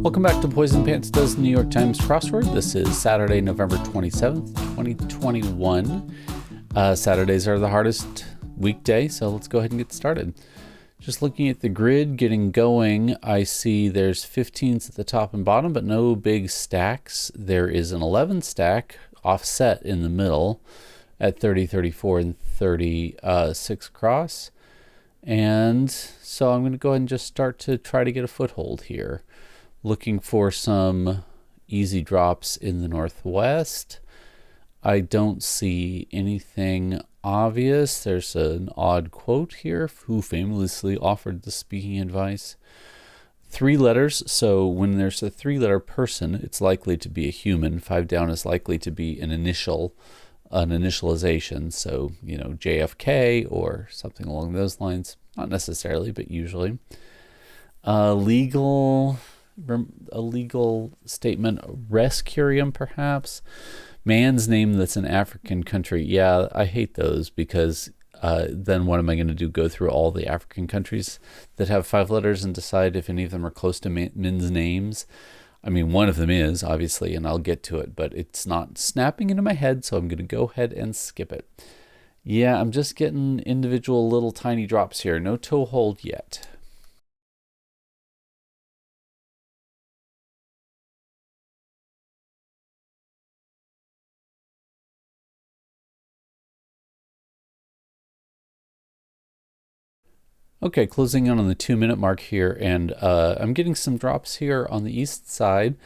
Welcome back to Poison Pants Does New York Times Crossword. This is Saturday, November 27th, 2021. Saturdays are the hardest weekday, so let's go ahead and get started. Just looking at the grid, getting going, I see there's 15s at the top and bottom, but no big stacks. There is an 11 stack offset in the middle at 30, 34, and 36 across. And so I'm going to go ahead and just start to try to get a foothold here. Looking for some easy drops in the Northwest. I don't see anything obvious. There's an odd quote here, who famously offered the speaking advice. 3 letters, so when there's a 3-letter person, it's likely to be a human. 5 down is likely to be an initialization, so, you know, JFK or something along those lines. Not necessarily, but usually. A legal statement, res curiam perhaps. Man's name that's an African country. Yeah, I hate those because then what am I going to do? Go through all the African countries that have 5 letters and decide if any of them are close to men's names? I mean, one of them is, obviously, and I'll get to it, but it's not snapping into my head, so I'm going to go ahead and skip it. Yeah, I'm just getting individual little tiny drops here. No toe hold yet. Okay, closing in on the 2-minute mark here, and I'm getting some drops here on the east side,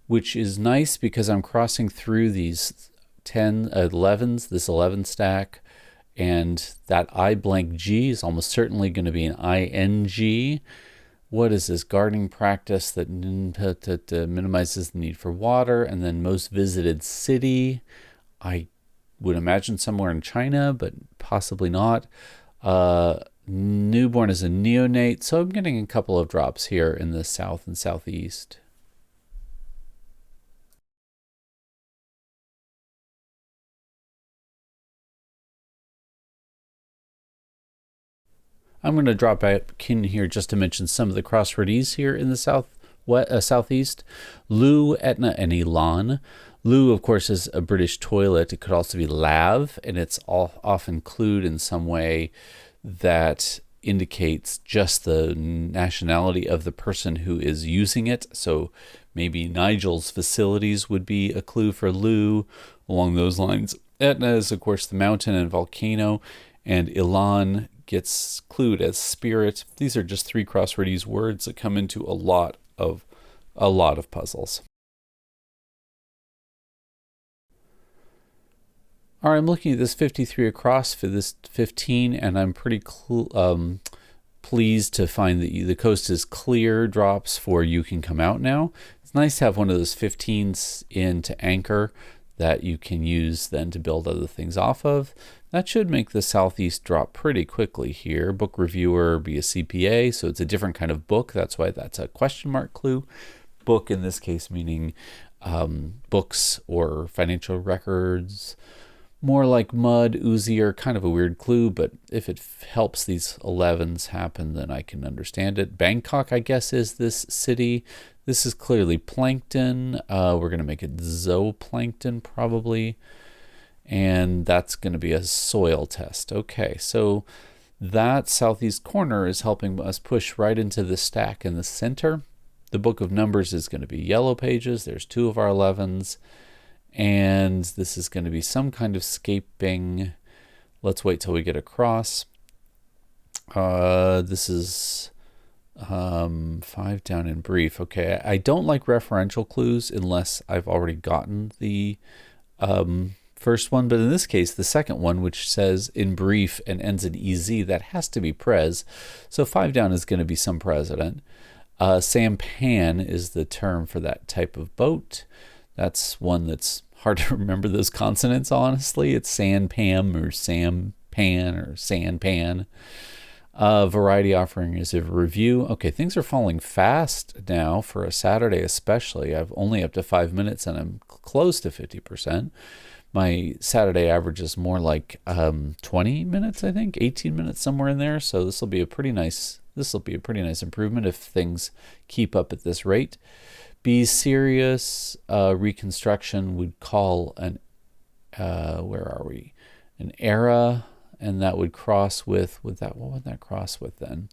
which is nice because I'm crossing through these 11s, this 11 stack, and that I blank G is almost certainly going to be an ING. What is this? Gardening practice that minimizes the need for water, and then most visited city. I would imagine somewhere in China, but possibly not. Newborn is a neonate, so I'm getting a couple of drops here in the south and southeast. I'm going to drop back in here just to mention some of the crosswordies here in the southeast. Loo, ETNA, and ELAN. Loo, of course, is a British toilet. It could also be lav, and it's often clued in some way that indicates just the nationality of the person who is using it. So maybe Nigel's facilities would be a clue for Loo along those lines. Etna is, of course, the mountain and volcano, and Elan gets clued as spirit. These are just 3 crosswordese words that come into a lot of puzzles. All right, I'm looking at this 53 across for this 15, and I'm pretty pleased to find that the coast is clear drops for you can come out now. It's nice to have one of those 15s in to anchor that you can use then to build other things off of. That should make the southeast drop pretty quickly here. Book reviewer be a CPA, so it's a different kind of book. That's why that's a question mark clue. Book in this case meaning books or financial records. More like mud, oozier, kind of a weird clue, but if it helps these 11s happen, then I can understand it. Bangkok, I guess, is this city. This is clearly plankton. We're going to make it zooplankton probably, and that's going to be a soil test. Okay, so that southeast corner is helping us push right into the stack in the center. The book of numbers is going to be yellow pages. There's 2 of our 11s. And this is going to be some kind of scaping. Let's wait till we get across. This is 5 down in brief. Okay, I don't like referential clues unless I've already gotten the first one. But in this case, the second one, which says in brief and ends in EZ, that has to be pres. So 5 down is going to be some president. Sampan is the term for that type of boat. That's one that's hard to remember those consonants, honestly. It's Sanpam or Sampan or Sanpan. Variety offering is a review. Okay, things are falling fast now for a Saturday especially. I've only up to 5 minutes and I'm close to 50%. My Saturday average is more like 20 minutes, I think, 18 minutes, somewhere in there. So this will be a pretty nice This will be a pretty nice improvement if things keep up at this rate. Be serious. Reconstruction would call an, where are we? An era, and that would cross with that, what would that cross with then?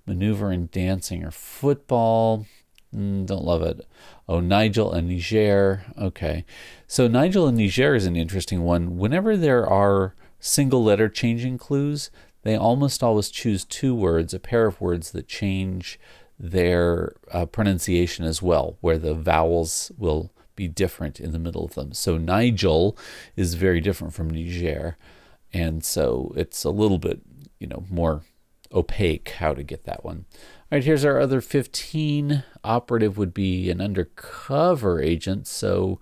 Maneuver and dancing or football. Don't love it. Oh, Nigel and Niger. Okay. So Nigel and Niger is an interesting one. Whenever there are single letter changing clues, they almost always choose two words, a pair of words that change their pronunciation as well, where the vowels will be different in the middle of them. So Nigel is very different from Niger. And so it's a little bit, more opaque how to get that one. All right, here's our other 15. Operative would be an undercover agent. So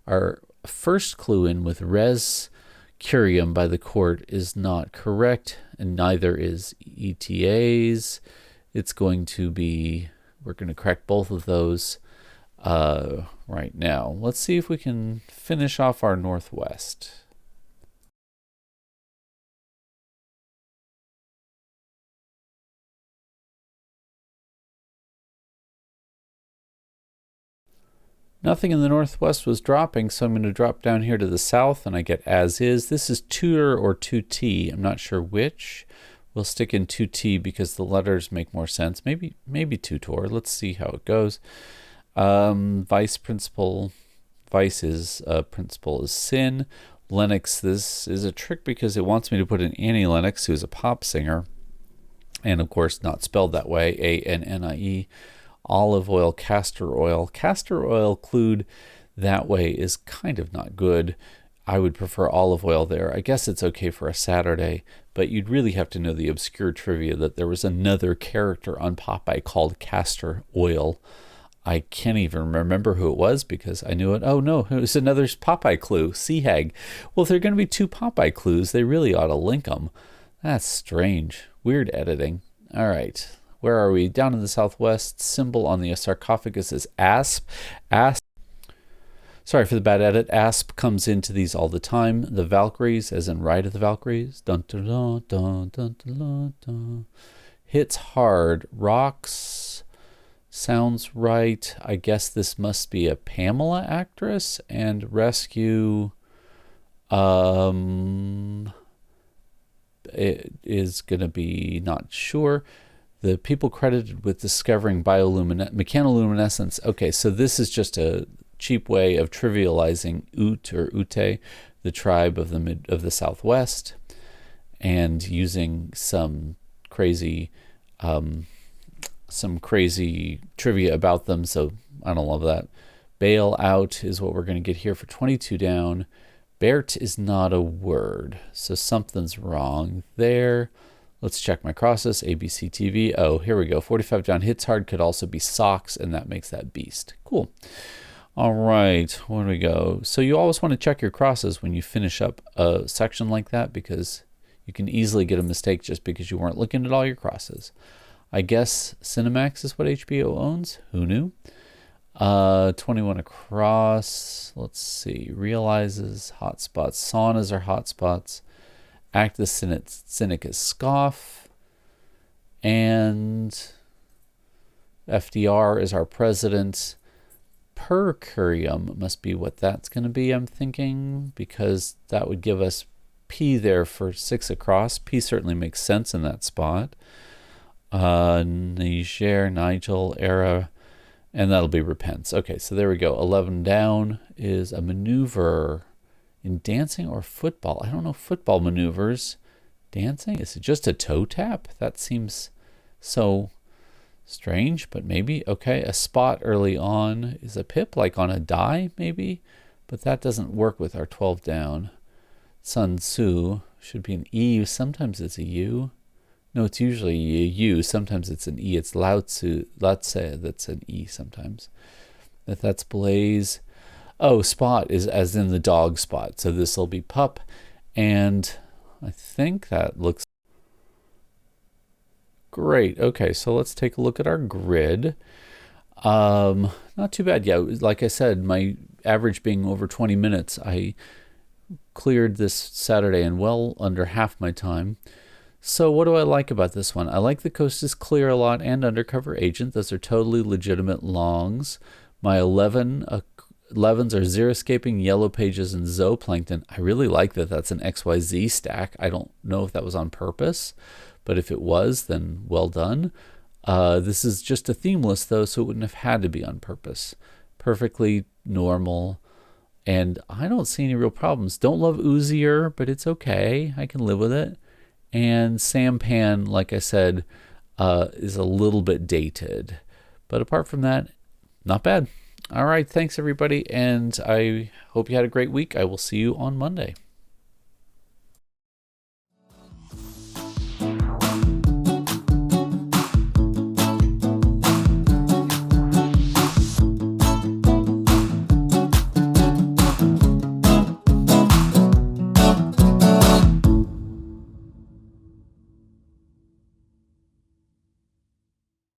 our first clue in with res curiam by the court is not correct, and neither is ETAs. It's going to be, we're going to correct both of those right now. Let's see if we can finish off our Northwest. Nothing in the Northwest was dropping, so I'm going to drop down here to the south, and I get as is. This is tutor or 2T. I'm not sure which. We'll stick in 2T because the letters make more sense. Maybe tutor. Let's see how it goes. Vice principal. Vice's principal is Sin. Lennox, this is a trick because it wants me to put in Annie Lennox, who's a pop singer. And of course, not spelled that way, A-N-N-I-E. Olive oil, castor oil. Castor oil clued that way is kind of not good. I would prefer olive oil there. I guess it's okay for a Saturday, but you'd really have to know the obscure trivia that there was another character on Popeye called Castor Oil. I can't even remember who it was because I knew it. Oh no, it was another Popeye clue, Sea Hag. Well, if there are going to be two Popeye clues, they really ought to link them. That's strange. Weird editing. All right. Where are we? Down in the southwest, symbol on the sarcophagus is asp. Asp. Sorry for the bad edit. Asp comes into these all the time. The Valkyries, as in Ride of the Valkyries. Dun, dun, dun, dun, dun, dun, dun. Hits hard. Rocks. Sounds right. I guess this must be a Pamela actress. And rescue. It is going to be not sure. The people credited with discovering mechanoluminescence. Okay, so this is just a cheap way of trivializing Ute or Ute, the tribe of the Southwest, and using some crazy trivia about them. So I don't love that. Bail out is what we're going to get here for 22 down. Bert is not a word, so something's wrong there. Let's check my crosses. ABC TV. Oh, here we go. 45 down. Hits hard could also be socks, and that makes that beast. Cool. All right. Where do we go? So you always want to check your crosses when you finish up a section like that because you can easily get a mistake just because you weren't looking at all your crosses. I guess Cinemax is what HBO owns. Who knew? 21 across. Let's see. Realizes hotspots. Saunas are hotspots. Act the cynic is scoff, and FDR is our president. Per curiam must be what that's going to be, I'm thinking, because that would give us P there for 6 across. P certainly makes sense in that spot. Niger, Nigel, era, and that'll be repents. Okay, so there we go. 11 down is a maneuver. In dancing or football? I don't know football maneuvers. Dancing? Is it just a toe tap? That seems so strange, but maybe. Okay, a spot early on is a pip, like on a die, maybe? But that doesn't work with our 12 down. SUNTZU should be an E. Sometimes it's a U. No, it's usually a U. Sometimes it's an E. It's laotse, that's an E sometimes. If that's blaze. Oh, spot is as in the dog spot. So this will be pup. And I think that looks great. Okay, so let's take a look at our grid. Not too bad. Yeah, like I said, my average being over 20 minutes, I cleared this Saturday in well under half my time. So what do I like about this one? I like the Coast is Clear a lot and Undercover Agent. Those are totally legitimate longs. My 11s are Zero Escaping, Yellow Pages, and Zooplankton. I really like that that's an XYZ stack. I don't know if that was on purpose, but if it was, then well done. This is just a theme list though, so it wouldn't have had to be on purpose. Perfectly normal. And I don't see any real problems. Don't love Oozier, but it's okay. I can live with it. And Sampan, like I said, is a little bit dated. But apart from that, not bad. All right, thanks everybody, and I hope you had a great week. I will see you on Monday.